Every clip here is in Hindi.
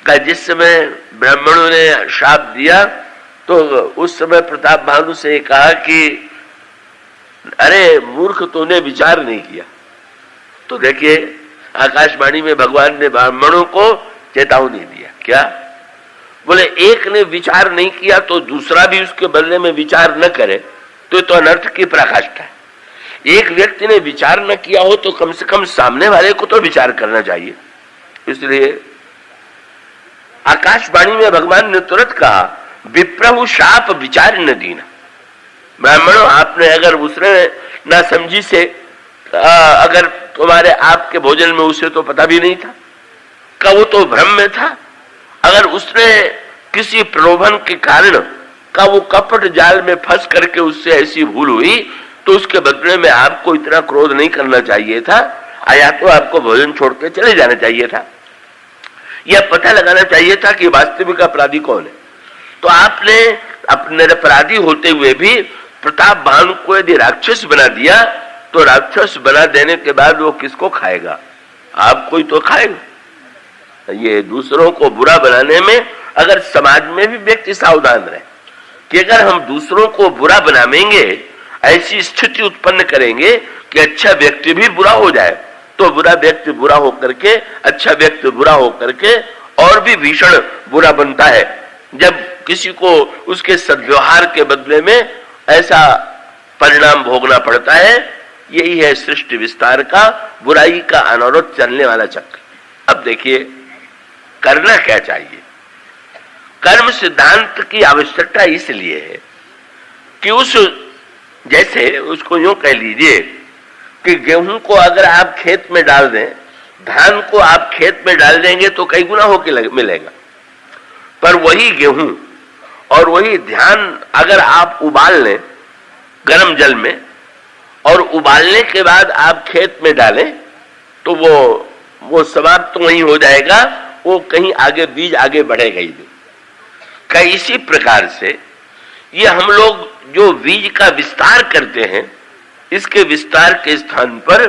का जिस समय ब्राह्मणों ने शाप दिया तो उस समय प्रताप भानु से कहा कि अरे मूर्ख, तूने विचार नहीं किया। तो देखिए आकाशवाणी में भगवान ने ब्राह्मणों को चेतावनी दिया। क्या बोले? एक ने विचार नहीं किया तो दूसरा भी उसके बदले में विचार न करे तो अनर्थ की पराकाष्ठा है। एक व्यक्ति ने विचार न किया हो तो कम से कम सामने वाले को तो विचार करना चाहिए। इसलिए आकाशवाणी में भगवान ने तुरंत कहा, विप्रभु शाप विचार न दीना। ब्राह्मणों, आपने अगर उसने ना समझी से अगर तुम्हारे आपके भोजन में उसे तो पता भी नहीं था का वो तो भ्रम में था। अगर उसने किसी प्रलोभन के कारण का वो कपट जाल में फंस करके उससे ऐसी भूल हुई तो उसके बदले में आपको इतना क्रोध नहीं करना चाहिए था, या तो आपको भोजन छोड़ के चले जाना चाहिए था, यह पता लगाना चाहिए था कि वास्तविक अपराधी कौन है। तो आपने अपने अपराधी होते हुए भी प्रताप भानु को यदि राक्षस बना दिया तो राक्षस बना देने के बाद वो किसको खाएगा? आपको ही तो खाएगा। ये दूसरों को बुरा बनाने में अगर समाज में भी व्यक्ति सावधान रहे कि अगर हम दूसरों को बुरा बनावेंगे, ऐसी स्थिति उत्पन्न करेंगे कि अच्छा व्यक्ति भी बुरा हो जाए तो बुरा व्यक्ति बुरा होकर के, अच्छा व्यक्ति बुरा होकर के और भी भीषण बुरा बनता है। जब किसी को उसके सद्व्यवहार के बदले में ऐसा परिणाम भोगना पड़ता है, यही है सृष्टि विस्तार का, बुराई का अनवरत चलने वाला चक्र। अब देखिए करना क्या चाहिए। कर्म सिद्धांत की आवश्यकता इसलिए है कि उस जैसे उसको यूं कह लीजिए कि गेहूं को अगर आप खेत में डाल दें, धान को आप खेत में डाल देंगे तो कई गुना होके मिलेगा, पर वही गेहूं और वही धान अगर आप उबाल लें गर्म जल में और उबालने के बाद आप खेत में डालें तो वो समाप्त तो वहीं हो जाएगा, वो कहीं आगे बीज आगे बढ़ेगा ही नहीं। कई इसी प्रकार से ये हम लोग जो बीज का विस्तार करते हैं, इसके विस्तार के स्थान पर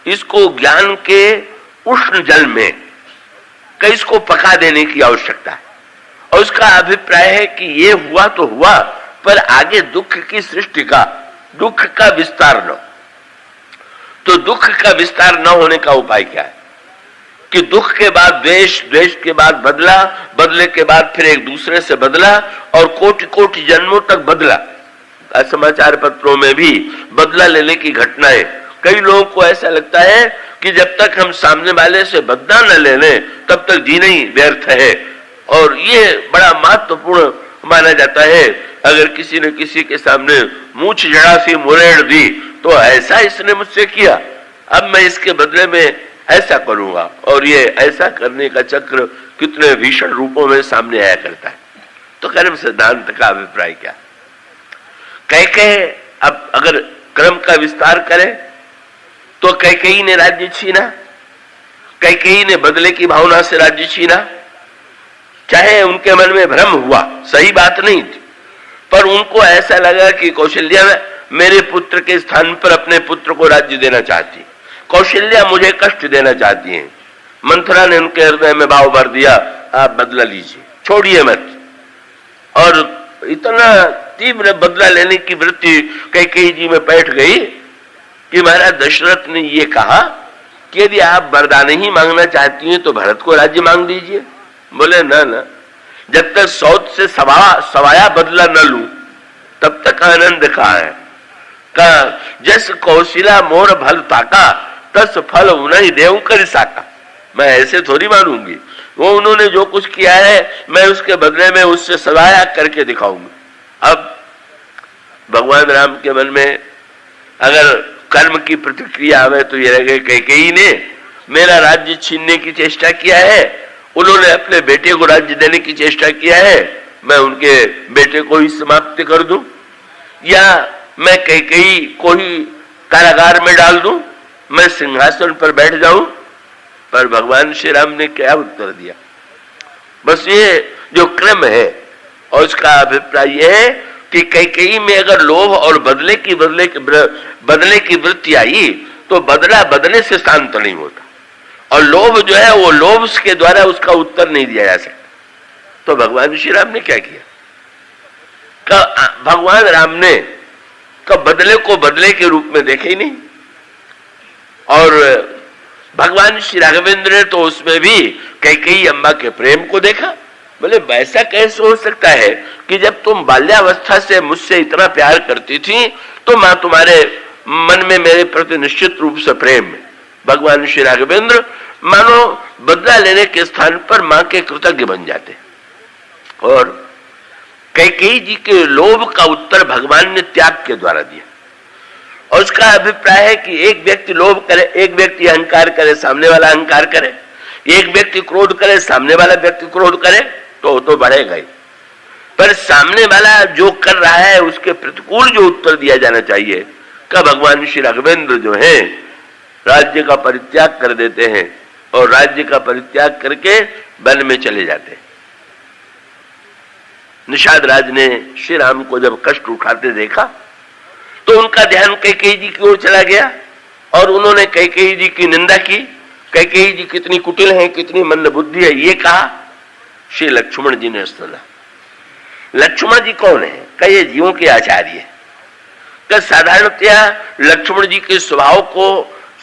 इसको ज्ञान के उष्ण जल में कई इसको पका देने की आवश्यकता है। और उसका अभिप्राय है कि ये हुआ तो हुआ, पर आगे दुख की सृष्टि का, दुख का विस्तार न। तो दुख का विस्तार न होने का उपाय क्या है कि दुख के बाद द्वेष, द्वेष के बाद बदला, बदले के बाद फिर एक दूसरे से बदला और कोटि कोटि जन्मों तक बदला। समाचार पत्रों में भी बदला लेने की घटनाएं, कई लोगों को ऐसा लगता है कि जब तक हम सामने वाले से बदला न ले लें तब तक जीना ही व्यर्थ है। और ये बड़ा महत्वपूर्ण माना जाता है। अगर किसी ने किसी के सामने मूछ जड़ा सी मुरेड़ दी तो ऐसा इसने मुझसे किया, अब मैं इसके बदले में ऐसा करूंगा, और ये ऐसा करने का चक्र कितने भीषण रूपों में सामने आया करता है। तो कर्म सिद्धांत का अभिप्राय क्या? कैकेयी अब अगर क्रम का विस्तार करें तो कैकेयी ने राज्य छीना, कैकेयी ने बदले की भावना से राज्य छीना। चाहे उनके मन में भ्रम हुआ, सही बात नहीं थी, पर उनको ऐसा लगा कि कौशल्या मेरे पुत्र के स्थान पर अपने पुत्र को राज्य देना चाहती, कौशल्या मुझे कष्ट देना चाहती हैं। मंथरा ने उनके हृदय में भाव भर दिया, आप बदला लीजिए, छोड़िए मत। और इतना तीव्र बदला लेने की वृत्ति कैकेयी जी में बैठ गई कि महाराज दशरथ ने ये कहा कि यदि आप वरदान ही मांगना चाहती हैं तो भरत को राज्य मांग दीजिए। बोले ना ना, जब तक सौत से सवाया बदला न लूं तब तक आनंद कहाँ है। का जस कौशिला मोर भल ताका तस फल उन्हीं देव कर साका। मैं ऐसे थोड़ी मानूंगी, वो उन्होंने जो कुछ किया है मैं उसके बदले में उससे सवाया करके दिखाऊंगी। अब भगवान राम के मन में अगर कर्म की प्रतिक्रिया आवे तो ये लगे कैकेयी ने मेरा राज्य छीनने की चेष्टा किया है, उन्होंने अपने बेटे को राज्य देने की चेष्टा किया है, मैं उनके बेटे को ही समाप्त कर दूं, या मैं कैकेयी को ही कारागार में डाल दूं, मैं सिंहासन पर बैठ जाऊं। पर भगवान श्री राम ने क्या उत्तर दिया? बस ये जो क्रम है, और उसका अभिप्राय यह है कि कैकेयी में अगर लोभ और बदले की वृत्ति आई तो बदला बदले से शांत नहीं होता, और लोभ जो है वो लोभ के द्वारा उसका उत्तर नहीं दिया जा सकता। तो भगवान श्री राम ने क्या किया? भगवान राम ने बदले को बदले के रूप में देखे ही नहीं, और भगवान श्री राघवेंद्र ने तो उसमें भी कैकेयी अम्बा के प्रेम को देखा। बोले ऐसा कैसे हो सकता है कि जब तुम बाल्यावस्था से मुझसे इतना प्यार करती थी तो मां तुम्हारे मन में मेरे प्रति निश्चित रूप से प्रेम है। भगवान श्री राघवेंद्र मानो बदला लेने के स्थान पर मां के कृतज्ञ बन जाते, और कैकेयी जी के लोभ का उत्तर भगवान ने त्याग के द्वारा दिया। और उसका अभिप्राय है कि एक व्यक्ति लोभ करे, एक व्यक्ति अहंकार करे, सामने वाला अहंकार करे, एक व्यक्ति क्रोध करे, सामने वाला व्यक्ति क्रोध करे, तो बढ़ेगा ही। पर सामने वाला जो कर रहा है उसके प्रतिकूल जो उत्तर दिया जाना चाहिए, का भगवान श्री राघवेंद्र जो है राज्य का परित्याग कर देते हैं और राज्य का परित्याग करके वन में चले जाते हैं। निषाद राज ने श्री राम को जब कष्ट उठाते देखा तो उनका ध्यान कैकेयी जी की ओर चला गया और उन्होंने कैकेयी जी की निंदा की। कैकेयी जी कितनी कुटिल है, कितनी मंद बुद्धि है, ये कहा। श्री लक्ष्मण जी ने सुना। लक्ष्मण जी कौन है? कई जीवों के आचार्य। साधारणतया लक्ष्मण जी के स्वभाव को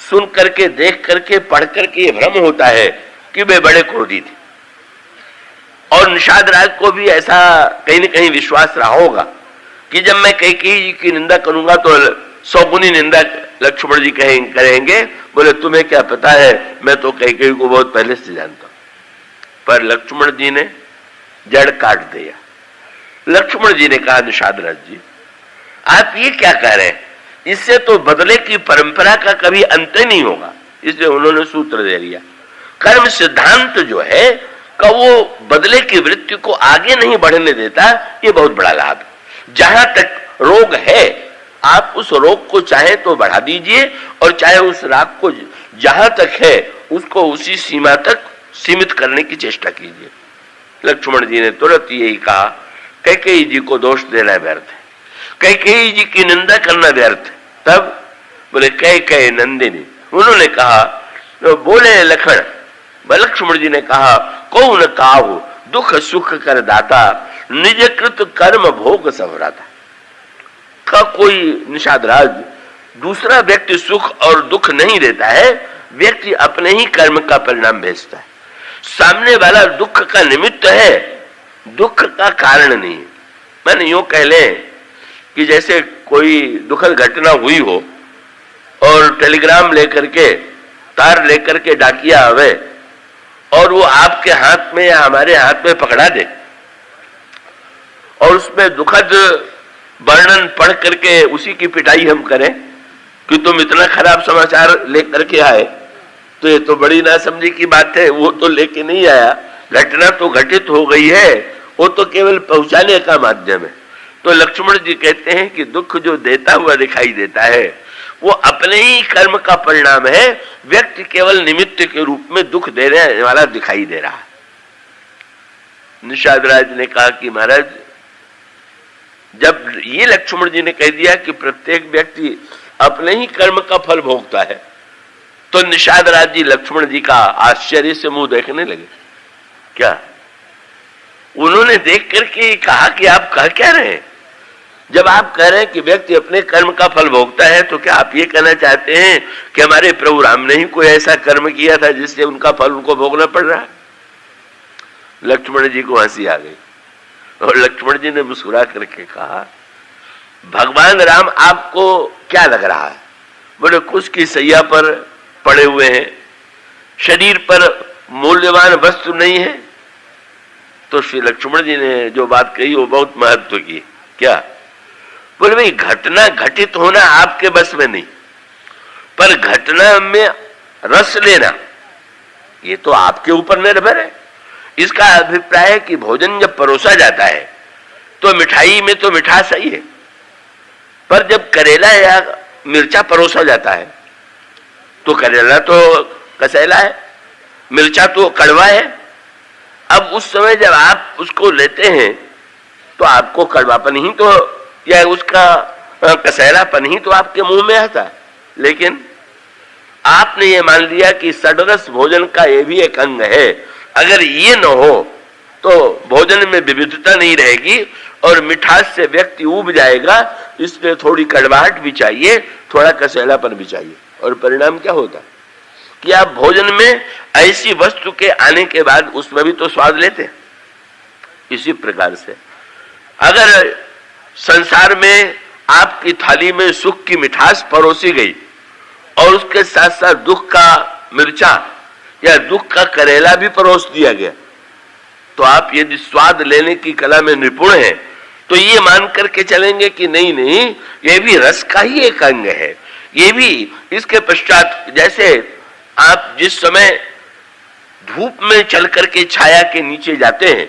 सुन करके, देख करके, पढ़ करके ये भ्रम होता है कि वे बड़े क्रोधी थे, और निषाद राज को भी ऐसा कहीं न कहीं विश्वास रहा होगा कि जब मैं कैकेयी जी की निंदा करूंगा तो 100 गुनी निंदा लक्ष्मण जी करेंगे। बोले तुम्हें क्या पता है, मैं तो कैकेयी को बहुत पहले से जानता हूं। पर लक्ष्मण जी ने जड़ काट दिया। लक्ष्मण जी ने कहा निषाद राज जी आप ये क्या कह रहे हैं, इससे तो बदले की परंपरा का कभी अंत नहीं होगा। इसलिए उन्होंने सूत्र दे दिया, कर्म सिद्धांत जो है का वो बदले की वृत्ति को आगे नहीं बढ़ने देता। ये बहुत बड़ा लाभ। जहां तक रोग है आप उस रोग को चाहे तो बढ़ा दीजिए, और चाहे उस राग को जहां तक है उसको उसी सीमा तक सीमित करने की चेष्टा कीजिए। लक्ष्मण जी ने तुरंत यही कहा, कैकेयी जी को दोष देना व्यर्थ है, कैकेयी जी की निंदा करना व्यर्थ है। तब बोले कैकेयी नंदिनी, उन्होंने कहा तो बोले लखन, लक्ष्मण जी ने कहा कौन काहु दुख सुख कर दाता, निज कृत कर्म भोग संवराता। का कोई निषाद राज दूसरा व्यक्ति सुख और दुख नहीं देता है, व्यक्ति अपने ही कर्म का परिणाम भेजता है। सामने वाला दुख का निमित्त है, दुख का कारण नहीं। मैंने यूं कह ले कि जैसे कोई दुखद घटना हुई हो और टेलीग्राम लेकर के, तार लेकर के डाकिया आवे और वो आपके हाथ में या हमारे हाथ में पकड़ा दे और उसमें दुखद वर्णन पढ़ करके उसी की पिटाई हम करें कि तुम इतना खराब समाचार लेकर के आए, तो ये तो बड़ी नासमझी की बात है। वो तो लेके नहीं आया, घटना तो घटित हो गई है, वो तो केवल पहुंचाने का माध्यम है। तो लक्ष्मण जी कहते हैं कि दुख जो देता हुआ दिखाई देता है वो अपने ही कर्म का परिणाम है, व्यक्ति केवल निमित्त के रूप में दुख देने वाला दिखाई दे रहा है। निषाद राज ने कहा कि महाराज जब ये लक्ष्मण जी ने कह दिया कि प्रत्येक व्यक्ति अपने ही कर्म का फल भोगता है, तो निषाद राज जी लक्ष्मण जी का आश्चर्य से मुंह देखने लगे। क्या उन्होंने देख करके कहा कि आप कह क्या रहे हैं? जब आप कह रहे हैं कि व्यक्ति अपने कर्म का फल भोगता है, तो क्या आप ये कहना चाहते हैं कि हमारे प्रभु राम ने ही कोई ऐसा कर्म किया था जिससे उनका फल उनको भोगना पड़ रहा है? लक्ष्मण जी को हंसी आ गई और लक्ष्मण जी ने मुस्कुरा करके कहा, भगवान राम आपको क्या लग रहा है? बोले कुछ की सैया पर पड़े हुए हैं, शरीर पर मूल्यवान वस्तु नहीं है। तो श्री लक्ष्मण जी ने जो बात कही वो बहुत महत्व की। क्या? बोले भाई घटना घटित होना आपके बस में नहीं, पर घटना में रस लेना ये तो आपके ऊपर निर्भर है। इसका अभिप्राय है कि भोजन जब परोसा जाता है तो मिठाई में तो मिठास सही है, पर जब करेला या मिर्चा परोसा जाता है तो करेला तो कसैला है, मिर्चा तो कड़वा है। अब उस समय जब आप उसको लेते हैं तो आपको कड़वापन ही तो या उसका कसैलापन ही तो आपके मुंह में आता है, लेकिन आपने ये मान लिया कि सडरस भोजन का ये भी एक अंग है। अगर ये न हो तो भोजन में विविधता नहीं रहेगी और मिठास से व्यक्ति ऊब जाएगा। इसलिए थोड़ी कड़वाहट भी चाहिए, थोड़ा कसैलापन भी चाहिए। और परिणाम क्या होता है कि आप भोजन में ऐसी वस्तु के आने के बाद उसमें भी तो स्वाद लेते हैं। इसी प्रकार से अगर संसार में आपकी थाली में सुख की मिठास परोसी गई और उसके साथ साथ दुख का मिर्चा या दुख का करेला भी परोस दिया गया, तो आप यदि स्वाद लेने की कला में निपुण हैं तो ये मान करके चलेंगे कि नहीं नहीं, ये भी रस का ही एक अंग है। ये भी इसके पश्चात, जैसे आप जिस समय धूप में चल करके छाया के नीचे जाते हैं,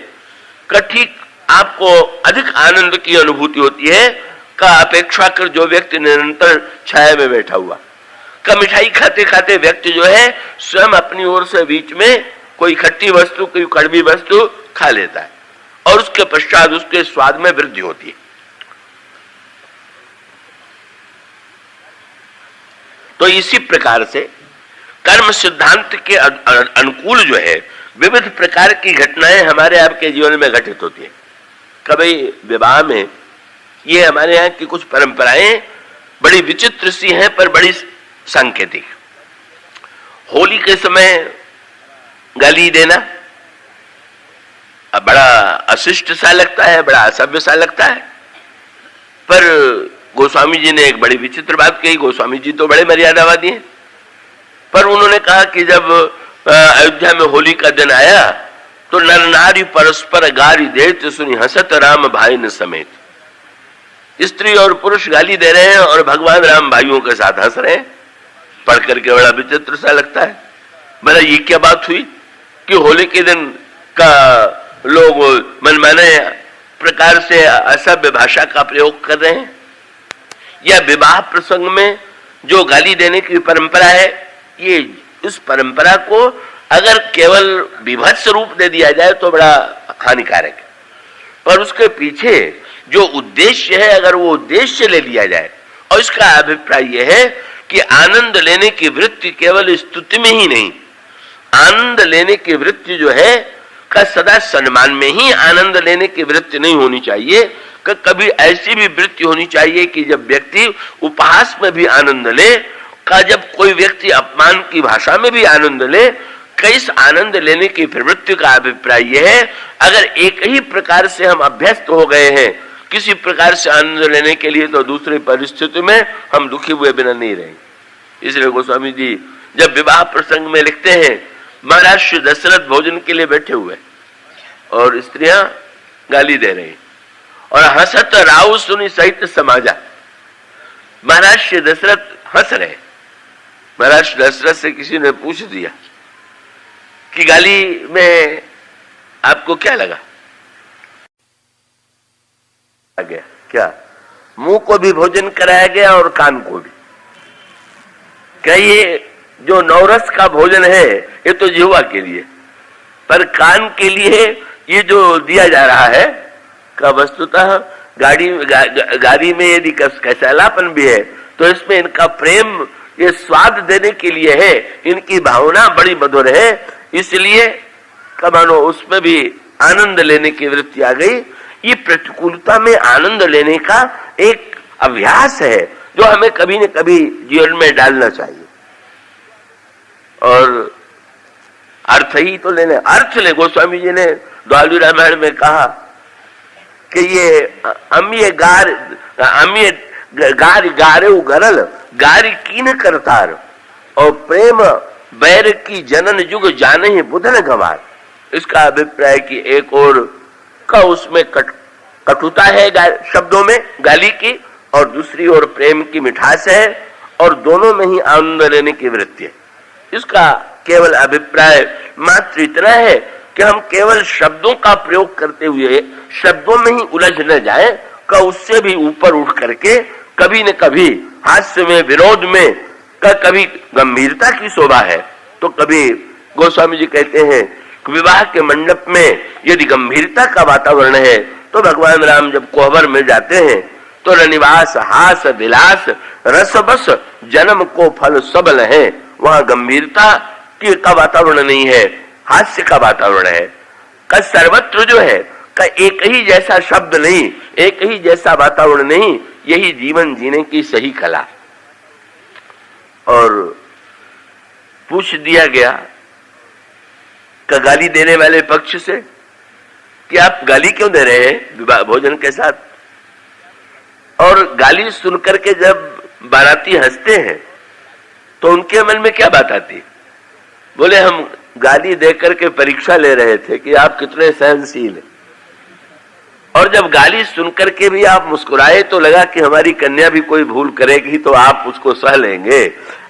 का ठीक आपको अधिक आनंद की अनुभूति होती है का अपेक्षा कर जो व्यक्ति निरंतर छाया में बैठा हुआ का मिठाई खाते खाते व्यक्ति जो है स्वयं अपनी ओर से बीच में कोई खट्टी वस्तु, कोई कड़वी वस्तु खा लेता है और उसके पश्चात उसके स्वाद में वृद्धि होती है। तो इसी प्रकार से कर्म सिद्धांत के अनुकूल जो है विविध प्रकार की घटनाएं हमारे आपके जीवन में घटित होती है। कभी विवाह में ये हमारे यहाँ की कुछ परंपराएं बड़ी विचित्र सी हैं पर बड़ी सांकेतिक। होली के समय गाली देना बड़ा अशिष्ट सा लगता है, बड़ा असभ्य सा लगता है, पर गोस्वामी जी ने एक बड़ी विचित्र बात कही। गोस्वामी जी तो बड़े मर्यादावादी हैं, पर उन्होंने कहा कि जब अयोध्या में होली का दिन आया तो नर नारी परस्पर गाली देते सुनी हंसत राम भाई न समेत। स्त्री और पुरुष गाली दे रहे हैं और भगवान राम भाइयों के साथ हंस रहे हैं। पढ़ करके बड़ा विचित्र सा लगता है। मेरा ये क्या बात हुई कि होली के दिन का लोग मनमाने प्रकार से असभ्य भाषा का प्रयोग कर रहे हैं, या विवाह प्रसंग में जो गाली देने की परंपरा है, ये इस परंपरा को अगर केवल विभत्स रूप दे दिया जाए तो बड़ा हानिकारक है, पर उसके पीछे जो उद्देश्य है अगर वो उद्देश्य ले लिया जाए, और इसका अभिप्राय यह है कि आनंद लेने की वृत्ति केवल स्तुति में ही नहीं, आनंद लेने की वृत्ति जो है का सदा सम्मान में ही आनंद लेने की वृत्ति नहीं होनी चाहिए। कभी ऐसी भी वृत्ति होनी चाहिए कि जब व्यक्ति उपहास में भी आनंद ले, का जब कोई व्यक्ति अपमान की भाषा में भी आनंद ले, किस आनंद लेने की प्रवृत्ति का अभिप्राय यह है अगर एक ही प्रकार से हम अभ्यस्त हो गए हैं किसी प्रकार से आनंद लेने के लिए, तो दूसरी परिस्थिति में हम दुखी हुए बिना नहीं रहेंगे। इसलिए गोस्वामी जी जब विवाह प्रसंग में लिखते हैं, महाराज श्री दशरथ भोजन के लिए बैठे हुए और स्त्रियां गाली दे रही और हंसत राव सुनी सहित समाजा। महाराज श्री दशरथ हंस रहे। महाराज श्री दशरथ से किसी ने पूछ दिया कि गाली में आपको क्या लगा? गया क्या? मुंह को भी भोजन कराया गया और कान को भी। क्या ये जो नवरस का भोजन है ये तो जिह्वा के लिए, पर कान के लिए ये जो दिया जा रहा है का वस्तुतः गाड़ी में यदि कसैलापन भी है तो इसमें इनका प्रेम ये स्वाद देने के लिए है, इनकी भावना बड़ी मधुर है, इसलिए मानो उसमें भी आनंद लेने की वृत्ति आ गई। ये प्रतिकूलता में आनंद लेने का एक अभ्यास है जो हमें कभी न कभी जीवन में डालना चाहिए। और अर्थ ही तो लेने, अर्थ ले। गोस्वामी जी ने द्वाली रामायण में कहा कि ये अम्य गार गारे गरल गारी कीन करतार और प्रेम बैर की जनन युग जाने ही बुधन गवार। इसका अभिप्राय कि एक और का उसमें कटुता है शब्दों में गाली की, और दूसरी ओर प्रेम की मिठास है, और दोनों में ही आनंद लेने की वृत्ति है। इसका केवल अभिप्राय मात्र इतना है कि हम केवल शब्दों का प्रयोग करते हुए शब्दों में ही उलझ न जाए, का उससे भी ऊपर उठ करके कभी न कभी हास्य में, विरोध में, का कभी गंभीरता की शोभा है तो कभी गोस्वामी जी कहते हैं कि विवाह के मंडप में यदि गंभीरता का वातावरण है तो भगवान राम जब कोहबर में जाते हैं तो रनिवास हास विलास रस बस जन्म को फल सबल है। वहां गंभीरता का वातावरण नहीं है, हास्य का वातावरण है। का सर्वत्र जो है का एक ही जैसा शब्द नहीं, एक ही जैसा वातावरण नहीं, यही जीवन जीने की सही कला। और पूछ दिया गया का गाली देने वाले पक्ष से कि आप गाली क्यों दे रहे हैं भोजन के साथ? और गाली सुनकर के जब बाराती हंसते हैं तो उनके मन में क्या बात आती? बोले हम गाली देकर के परीक्षा ले रहे थे कि आप कितने सहनशील हैं, और जब गाली सुनकर के भी आप मुस्कुराए तो लगा कि हमारी कन्या भी कोई भूल करेगी तो आप उसको सह लेंगे।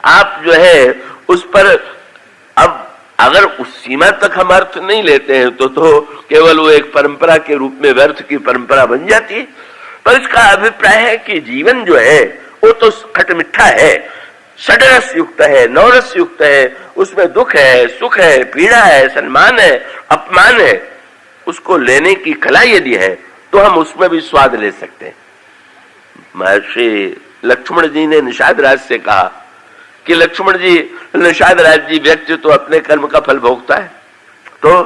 आप जो है उस पर, अब अगर उस सीमा तक हम अर्थ नहीं लेते हैं तो केवल वो एक परंपरा के रूप में व्यर्थ की परंपरा बन जाती है। पर इसका अभिप्राय है कि जीवन जो है वो तो खटमिठा है, षडरस युक्त है, नवरस युक्त है, उसमें दुख है, सुख है, पीड़ा है, सम्मान है, अपमान है। उसको लेने की कला यदि है तो हम उसमें भी स्वाद ले सकते हैं। महर्षि लक्ष्मण जी ने निषाद राज से कहा कि लक्ष्मण जी, निषाद राज जी व्यक्ति तो अपने कर्म का फल भोगता है, तो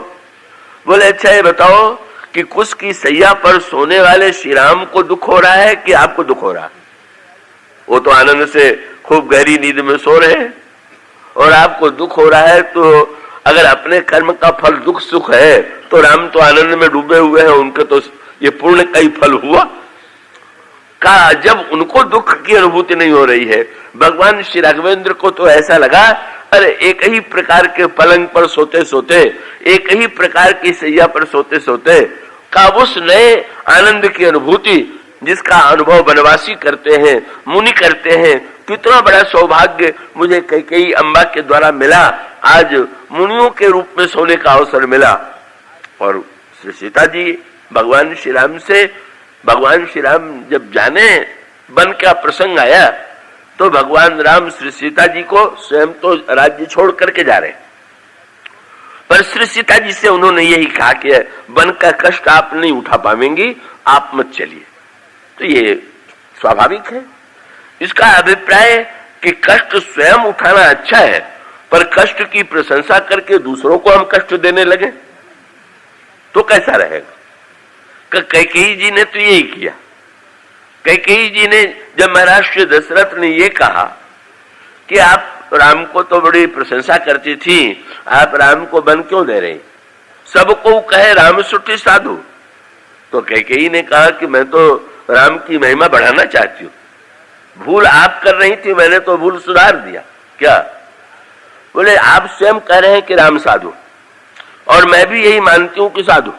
बोले अच्छा ये बताओ कि कुश की सैया पर सोने वाले श्री राम को दुख हो रहा है कि आपको दुख हो रहा है? वो तो आनंद से खूब गहरी नींद में सो रहे हैं और आपको दुख हो रहा है। तो अगर अपने कर्म का फल दुख सुख है तो राम तो आनंद में डूबे हुए हैं, उनके तो ये पूर्ण का ही फल हुआ। का जब उनको दुख की अनुभूति नहीं हो रही है, भगवान श्री राघवेंद्र को तो ऐसा लगा अरे एक ही प्रकार के पलंग पर सोते सोते, एक ही प्रकार की सैया पर सोते सोते का उस नए आनंद की अनुभूति जिसका अनुभव वनवासी करते हैं, मुनि करते हैं, कितना बड़ा सौभाग्य मुझे कैकेयी अम्बा के द्वारा मिला। आज मुनियों के रूप में सोने का अवसर मिला। और श्री सीता जी भगवान श्री राम से, भगवान श्री राम जब जाने वन का प्रसंग आया तो भगवान राम श्री सीता जी को स्वयं तो राज्य छोड़ करके जा रहे, पर श्री सीता जी से उन्होंने यही कहा कि वन का कष्ट आप नहीं उठा पाएंगी, आप मत चलिए। तो ये स्वाभाविक है। इसका अभिप्राय कि कष्ट स्वयं उठाना अच्छा है, पर कष्ट की प्रशंसा करके दूसरों को हम कष्ट देने लगे तो कैसा रहेगा? कैकेयी जी ने तो यही किया। कैकेयी जी ने जब महाराज श्री दशरथ ने ये कहा कि आप राम को तो बड़ी प्रशंसा करती थी, आप राम को वन क्यों दे रहे? सबको कहे राम सुठी साधु। तो कैकेयी ने कहा कि मैं तो राम की महिमा बढ़ाना चाहती हूँ, भूल आप कर रही थी, मैंने तो भूल सुधार दिया। क्या? बोले आप स्वयं कह रहे हैं कि राम साधु, और मैं भी यही मानती हूँ कि साधु।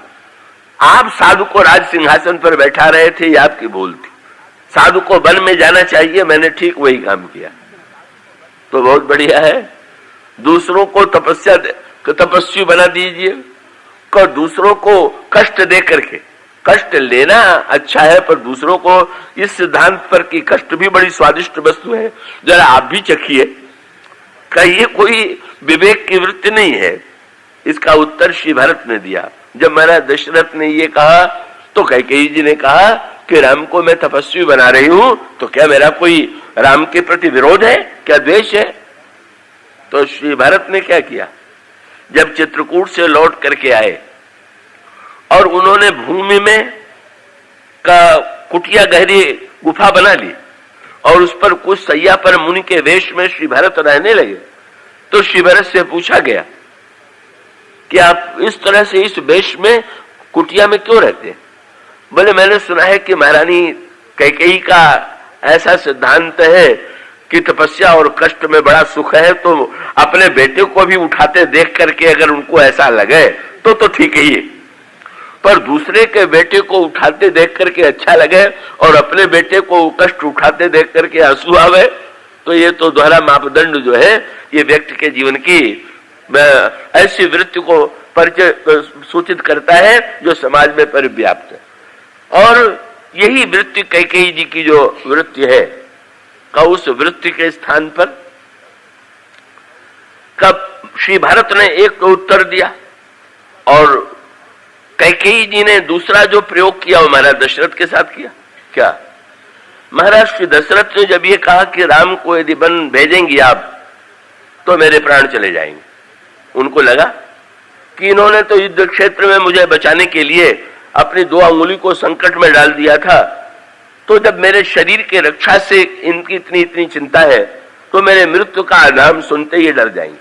आप साधु को राज सिंहासन पर बैठा रहे थे, ये आपकी भूल थी। साधु को वन में जाना चाहिए, मैंने ठीक वही काम किया। तो बहुत बढ़िया है। दूसरों को तपस्वी बना दीजिए, को दूसरों को कष्ट दे करके। कष्ट लेना अच्छा है, पर दूसरों को इस सिद्धांत पर कि कष्ट भी बड़ी स्वादिष्ट वस्तु है, जरा आप भी चखिए, का ये कोई विवेक की वृत्ति नहीं है। इसका उत्तर श्री भरत ने दिया। जब महाराज दशरथ ने ये कहा तो कैकेयी जी ने कहा कि राम को मैं तपस्वी बना रही हूं, तो क्या मेरा कोई राम के प्रति विरोध है, क्या द्वेष है? तो श्री भरत ने क्या किया, जब चित्रकूट से लौट करके आए और उन्होंने भूमि में का कुटिया गहरी गुफा बना ली और उस पर कुछ सैया पर मुनि के वेश में श्री भरत रहने लगे, तो श्री भरत से पूछा गया कि आप इस तरह से इस वेश में कुटिया में क्यों रहते हैं? बोले मैंने सुना है कि महारानी कैकेयी का ऐसा सिद्धांत है कि तपस्या और कष्ट में बड़ा सुख है, तो अपने बेटे को भी उठाते देख करके अगर उनको ऐसा लगे तो ठीक ही है, पर दूसरे के बेटे को उठाते देख करके अच्छा लगे और अपने बेटे को कष्ट उठाते देख करके आंसू आवे, तो ये तो दोहरा मापदंड जो है ये व्यक्ति के जीवन की ऐसी वृत्ति को परिचय सूचित करता है जो समाज में परिव्याप्त है। और यही वृत्ति कैकेयी जी की जो वृत्ति है का उस वृत्ति के स्थान पर कब श्री भरत ने एक तो उत्तर दिया और कैकेयी जी ने दूसरा जो प्रयोग किया वो महाराज दशरथ के साथ किया। क्या? महाराज श्री दशरथ ने जब ये कहा कि राम को यदि वन भेजेंगी आप तो मेरे प्राण चले जाएंगे, उनको लगा कि इन्होंने तो युद्ध क्षेत्र में मुझे बचाने के लिए अपनी 2 अंगुली को संकट में डाल दिया था, तो जब मेरे शरीर की रक्षा से इनकी इतनी चिंता है तो मेरे मृत्यु का नाम सुनते ही डर जाएंगे।